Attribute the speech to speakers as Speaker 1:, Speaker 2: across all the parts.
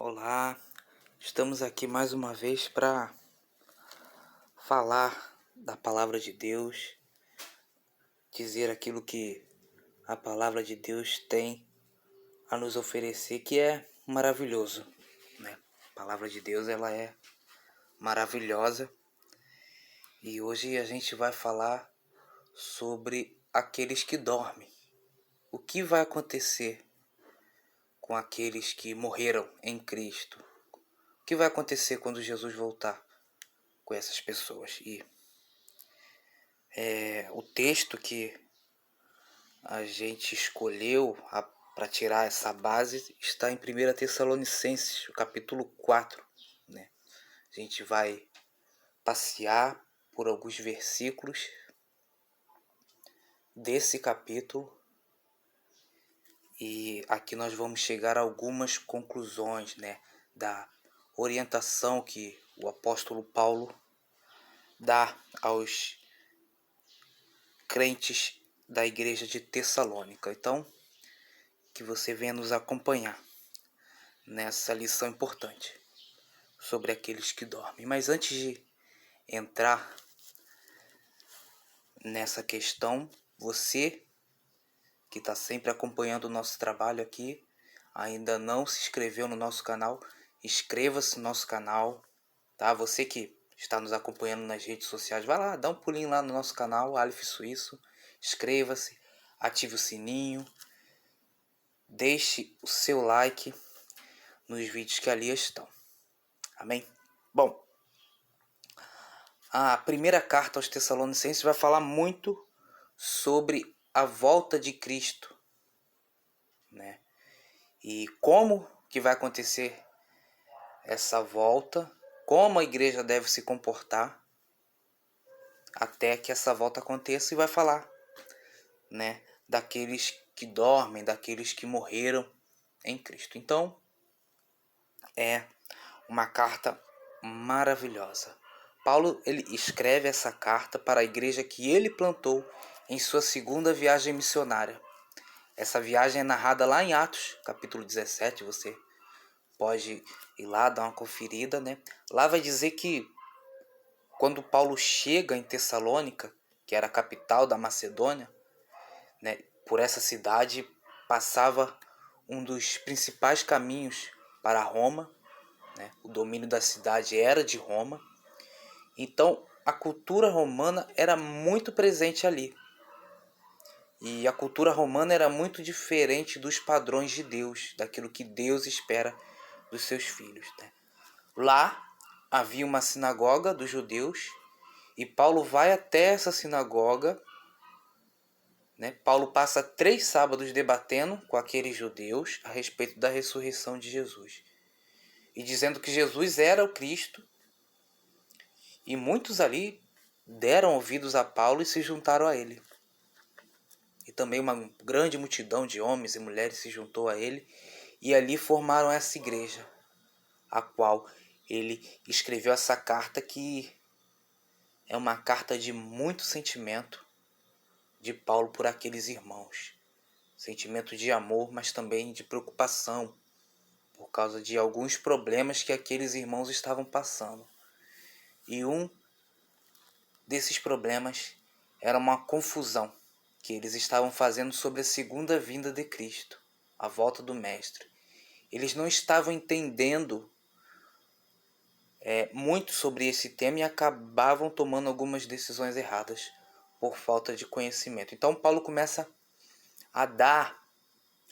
Speaker 1: Olá, estamos aqui mais uma vez para falar da palavra de Deus, dizer aquilo que a palavra de Deus tem a nos oferecer, que é maravilhoso, né? A palavra de Deus, ela é maravilhosa, e hoje a gente vai falar sobre aqueles que dormem. O que vai acontecer com aqueles que morreram em Cristo? O que vai acontecer quando Jesus voltar com essas pessoas? E o texto que a gente escolheu para tirar essa base está em 1 Tessalonicenses, o capítulo 4. Né? A gente vai passear por alguns versículos desse capítulo e aqui nós vamos chegar a algumas conclusões, né, da orientação que o apóstolo Paulo dá aos crentes da igreja de Tessalônica. Então, que você venha nos acompanhar nessa lição importante sobre aqueles que dormem. Mas antes de entrar nessa questão, você que está sempre acompanhando o nosso trabalho aqui, ainda não se inscreveu no nosso canal, inscreva-se no nosso canal, tá? Você que está nos acompanhando nas redes sociais, vai lá, dá um pulinho lá no nosso canal, Aleph Suíço, inscreva-se, ative o sininho, deixe o seu like nos vídeos que ali estão. Amém? Bom, a primeira carta aos Tessalonicenses vai falar muito sobre a volta de Cristo, né? E como que vai acontecer essa volta, como a igreja deve se comportar até que essa volta aconteça, e vai falar, né, daqueles que dormem, daqueles que morreram em Cristo. Então, é uma carta maravilhosa. Paulo, ele escreve essa carta para a igreja que ele plantou em sua segunda viagem missionária. Essa viagem é narrada lá em Atos, capítulo 17, você pode ir lá dar uma conferida, né? Lá vai dizer que quando Paulo chega em Tessalônica, que era a capital da Macedônia, né, por essa cidade passava um dos principais caminhos para Roma, né? O domínio da cidade era de Roma. Então a cultura romana era muito presente ali. E a cultura romana era muito diferente dos padrões de Deus, daquilo que Deus espera dos seus filhos, né? Lá havia uma sinagoga dos judeus e Paulo vai até essa sinagoga, né? Paulo passa 3 sábados debatendo com aqueles judeus a respeito da ressurreição de Jesus e dizendo que Jesus era o Cristo. E muitos ali deram ouvidos a Paulo e se juntaram a ele. E também uma grande multidão de homens e mulheres se juntou a ele e ali formaram essa igreja, a qual ele escreveu essa carta, que é uma carta de muito sentimento de Paulo por aqueles irmãos. Sentimento de amor, mas também de preocupação por causa de alguns problemas que aqueles irmãos estavam passando. E um desses problemas era uma confusão que eles estavam fazendo sobre a segunda vinda de Cristo, a volta do Mestre. Eles não estavam entendendo muito sobre esse tema e acabavam tomando algumas decisões erradas por falta de conhecimento. Então Paulo começa a dar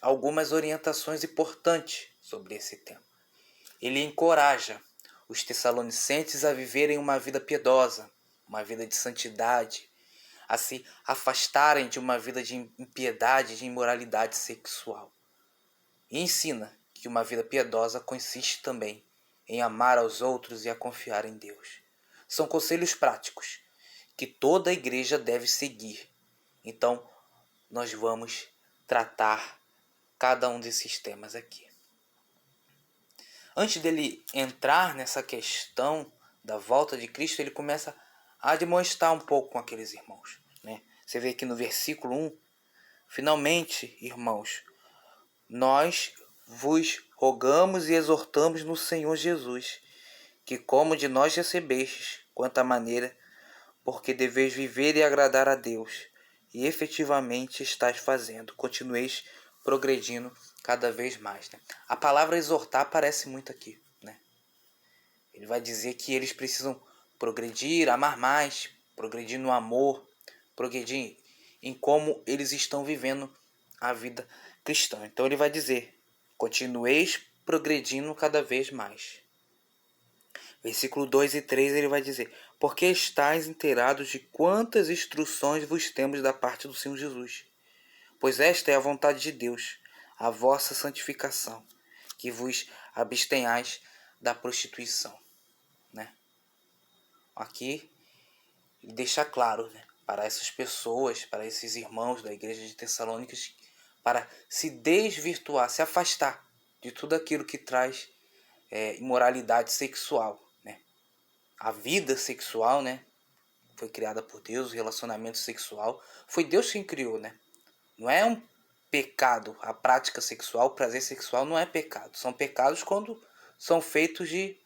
Speaker 1: algumas orientações importantes sobre esse tema. Ele encoraja os tessalonicenses a viverem uma vida piedosa, uma vida de santidade, a se afastarem de uma vida de impiedade, de imoralidade sexual. E ensina que uma vida piedosa consiste também em amar aos outros e a confiar em Deus. São conselhos práticos que toda a igreja deve seguir. Então, nós vamos tratar cada um desses temas aqui. Antes dele entrar nessa questão da volta de Cristo, ele começa a demonstrar um pouco com aqueles irmãos, né? Você vê aqui no versículo 1, finalmente, irmãos, nós vos rogamos e exortamos no Senhor Jesus, que como de nós recebestes, quanta maneira, porque deveis viver e agradar a Deus, e efetivamente estáis fazendo, continueis progredindo cada vez mais. Né? A palavra exortar aparece muito aqui. Né? Ele vai dizer que eles precisam progredir, amar mais, progredir no amor, progredir em como eles estão vivendo a vida cristã. Então ele vai dizer, continueis progredindo cada vez mais. Versículo 2 e 3 ele vai dizer, porque estáis inteirados de quantas instruções vos temos da parte do Senhor Jesus. Pois esta é a vontade de Deus, a vossa santificação, que vos abstenhais da prostituição. Né? Aqui ele deixa claro, né, para essas pessoas, para esses irmãos da igreja de Tessalônica, para se desvirtuar, se afastar de tudo aquilo que traz imoralidade sexual. Né? A vida sexual, né, foi criada por Deus, o relacionamento sexual foi Deus quem criou. Né? Não é um pecado a prática sexual, o prazer sexual não é pecado. São pecados quando são feitos de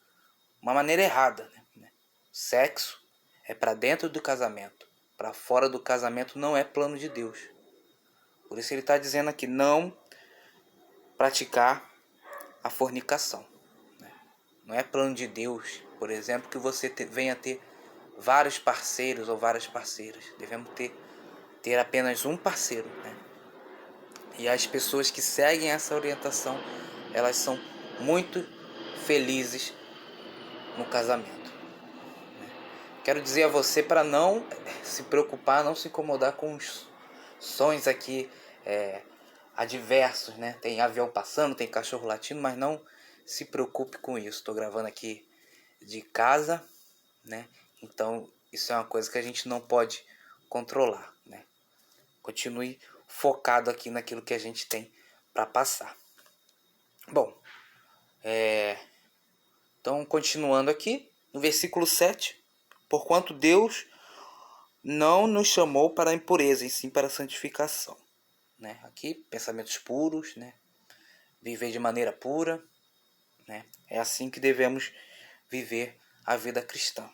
Speaker 1: uma maneira errada. Né? Sexo é para dentro do casamento. Para fora do casamento não é plano de Deus. Por isso ele está dizendo aqui, não praticar a fornicação. Né? Não é plano de Deus, por exemplo, que você venha ter vários parceiros ou várias parceiras. Devemos ter apenas um parceiro. Né? E as pessoas que seguem essa orientação, elas são muito felizes no casamento. Quero dizer a você para não se preocupar, não se incomodar com os sons aqui adversos, né? Tem avião passando, tem cachorro latindo, mas não se preocupe com isso. Estou gravando aqui de casa, né? Então isso é uma coisa que a gente não pode controlar, né? Continue focado aqui naquilo que a gente tem para passar. Bom, então continuando aqui, no versículo 7, porquanto Deus não nos chamou para a impureza, e sim para a santificação. Né? Aqui, pensamentos puros, né? Viver de maneira pura. Né? É assim que devemos viver a vida cristã.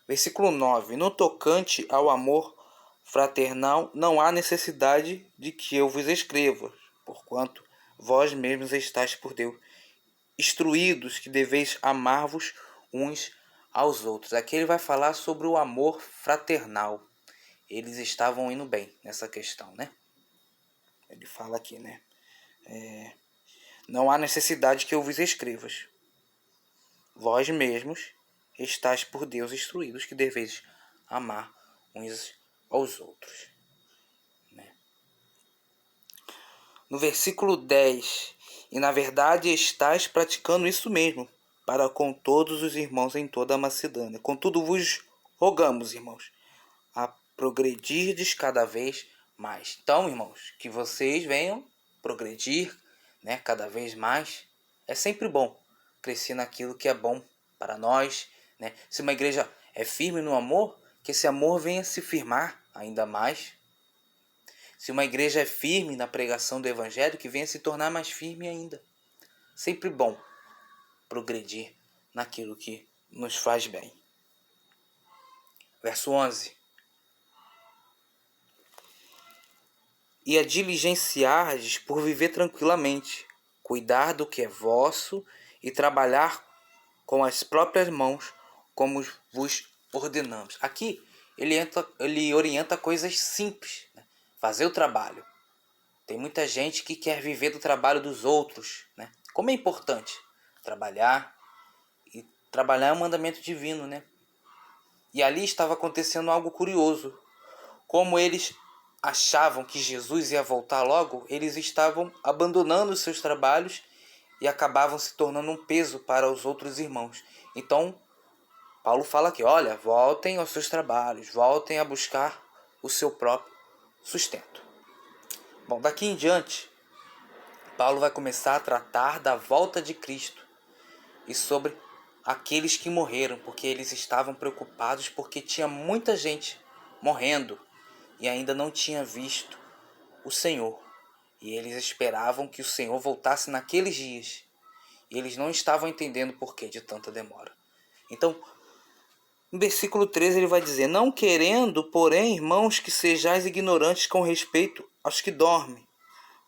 Speaker 1: Versículo 9. No tocante ao amor fraternal, não há necessidade de que eu vos escreva, porquanto vós mesmos estáis por Deus instruídos que deveis amar-vos uns aos outros. Aqui ele vai falar sobre o amor fraternal. Eles estavam indo bem nessa questão, né? Ele fala aqui, né? Não há necessidade que eu vos escrevas. Vós mesmos estáis por Deus instruídos que deveis amar uns aos outros. Né? No versículo 10, e na verdade estáis praticando isso mesmo, para com todos os irmãos em toda a Macedônia. Contudo vos rogamos, irmãos, a progredirdes cada vez mais. Então, irmãos, que vocês venham progredir, né, cada vez mais. É sempre bom crescer naquilo que é bom para nós. Né? Se uma igreja é firme no amor, que esse amor venha se firmar ainda mais. Se uma igreja é firme na pregação do evangelho, que venha se tornar mais firme ainda. Sempre bom progredir naquilo que nos faz bem. Verso 11. E a diligenciardes por viver tranquilamente, cuidar do que é vosso e trabalhar com as próprias mãos, como vos ordenamos. Aqui ele orienta coisas simples. Né? Fazer o trabalho. Tem muita gente que quer viver do trabalho dos outros. Né? Como é importante trabalhar. E trabalhar é um mandamento divino. Né? E ali estava acontecendo algo curioso. Como eles achavam que Jesus ia voltar logo, eles estavam abandonando os seus trabalhos e acabavam se tornando um peso para os outros irmãos. Então, Paulo fala aqui, olha, voltem aos seus trabalhos, voltem a buscar o seu próprio sustento. Bom, daqui em diante, Paulo vai começar a tratar da volta de Cristo e sobre aqueles que morreram, porque eles estavam preocupados porque tinha muita gente morrendo e ainda não tinha visto o Senhor. E eles esperavam que o Senhor voltasse naqueles dias. E eles não estavam entendendo o porquê de tanta demora. Então, no versículo 13 ele vai dizer: não querendo, porém, irmãos, que sejais ignorantes com respeito aos que dormem,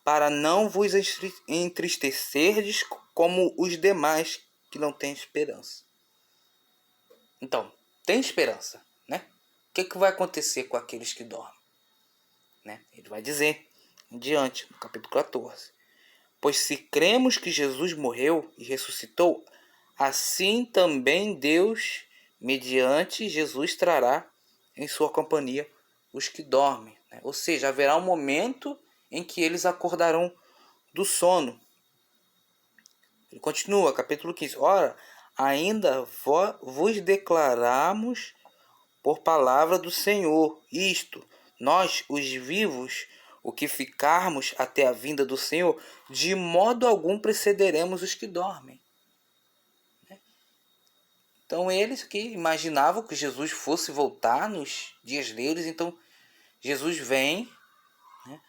Speaker 1: para não vos entristecerdes como os demais que não têm esperança. Então, tem esperança, né? O que vai acontecer com aqueles que dormem? Né? Ele vai dizer, em diante, no capítulo 14: pois se cremos que Jesus morreu e ressuscitou, assim também Deus, mediante Jesus, trará em sua companhia os que dormem. Né? Ou seja, haverá um momento em que eles acordarão do sono. Ele continua, capítulo 15. Ora, ainda vos declaramos por palavra do Senhor isto: nós, os vivos, o que ficarmos até a vinda do Senhor, de modo algum precederemos os que dormem. Então eles que imaginavam que Jesus fosse voltar nos dias deles, então Jesus vem, né?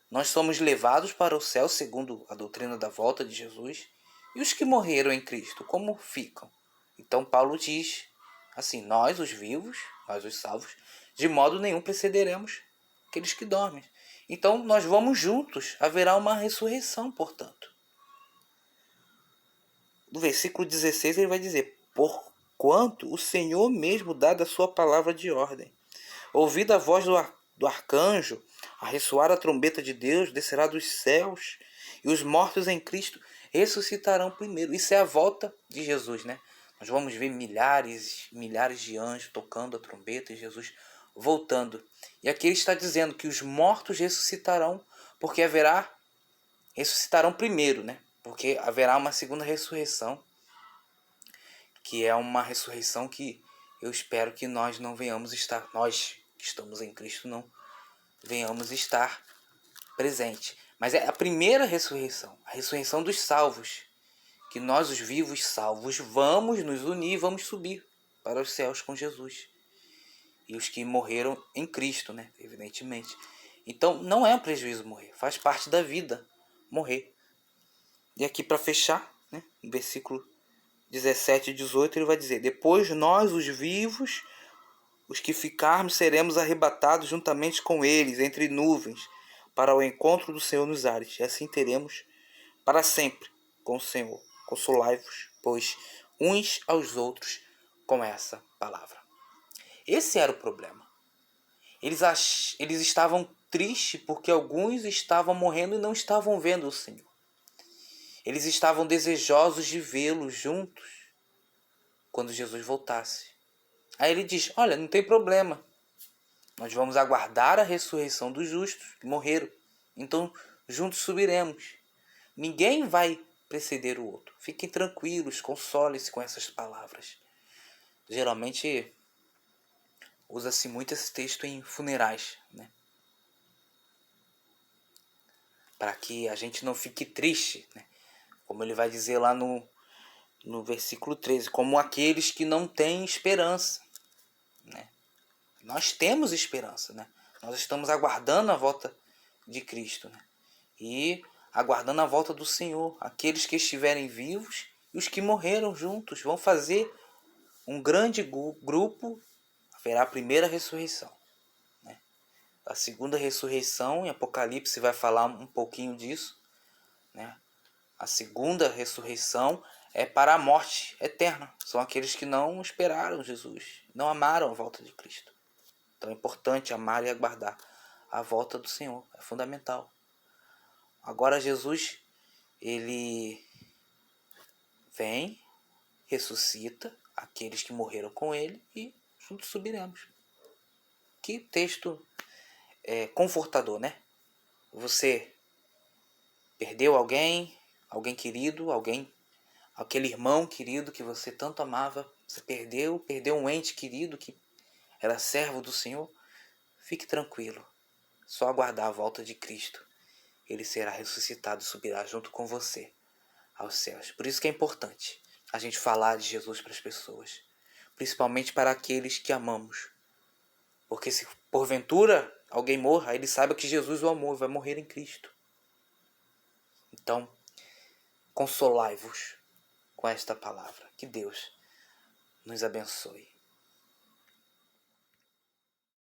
Speaker 1: Nós somos levados para o céu segundo a doutrina da volta de Jesus. E os que morreram em Cristo, como ficam? Então Paulo diz assim: nós, os vivos, nós, os salvos, de modo nenhum precederemos aqueles que dormem. Então nós vamos juntos, haverá uma ressurreição, portanto. No versículo 16 ele vai dizer: porquanto o Senhor mesmo dá da sua palavra de ordem. Ouvida a voz do arcanjo, a ressoar a trombeta de Deus, descerá dos céus, e os mortos em Cristo ressuscitarão primeiro. Isso é a volta de Jesus, né? Nós vamos ver milhares de anjos tocando a trombeta e Jesus voltando. E aqui ele está dizendo que os mortos ressuscitarão, porque ressuscitarão primeiro, né? Porque haverá uma segunda ressurreição, que é uma ressurreição que eu espero que nós não venhamos estar, nós que estamos em Cristo não venhamos estar presente. Mas é a primeira ressurreição, a ressurreição dos salvos, que nós, os vivos salvos, vamos nos unir, vamos subir para os céus com Jesus. E os que morreram em Cristo, né? Evidentemente. Então não é um prejuízo morrer, faz parte da vida morrer. E aqui para fechar, né, no versículo 17 e 18 ele vai dizer: depois nós, os vivos, os que ficarmos, seremos arrebatados juntamente com eles entre nuvens, para o encontro do Senhor nos ares. E assim teremos para sempre com o Senhor. Consolai-vos, pois, uns aos outros com essa palavra. Esse era o problema. Eles estavam tristes porque alguns estavam morrendo e não estavam vendo o Senhor. Eles estavam desejosos de vê-lo juntos quando Jesus voltasse. Aí ele diz: olha, não tem problema. Nós vamos aguardar a ressurreição dos justos que morreram. Então, juntos subiremos. Ninguém vai preceder o outro. Fiquem tranquilos, consolem-se com essas palavras. Geralmente, usa-se muito esse texto em funerais, né? Para que a gente não fique triste, né? Como ele vai dizer lá no versículo 13, como aqueles que não têm esperança, né? Nós temos esperança, né? Nós estamos aguardando a volta de Cristo, né? E aguardando a volta do Senhor. Aqueles que estiverem vivos e os que morreram juntos vão fazer um grande grupo. Haverá a primeira ressurreição, né? A segunda ressurreição, em Apocalipse vai falar um pouquinho disso, né? A segunda ressurreição é para a morte eterna. São aqueles que não esperaram Jesus, não amaram a volta de Cristo. Então é importante amar e aguardar a volta do Senhor. É fundamental. Agora Jesus, ele vem, ressuscita aqueles que morreram com ele e juntos subiremos. Que texto confortador, né? Você perdeu alguém querido, aquele irmão querido que você tanto amava, você perdeu um ente querido que era servo do Senhor. Fique tranquilo, só aguardar a volta de Cristo. Ele será ressuscitado e subirá junto com você aos céus. Por isso que é importante a gente falar de Jesus para as pessoas, principalmente para aqueles que amamos. Porque se porventura alguém morra, ele saiba que Jesus o amou e vai morrer em Cristo. Então, consolai-vos com esta palavra. Que Deus nos abençoe.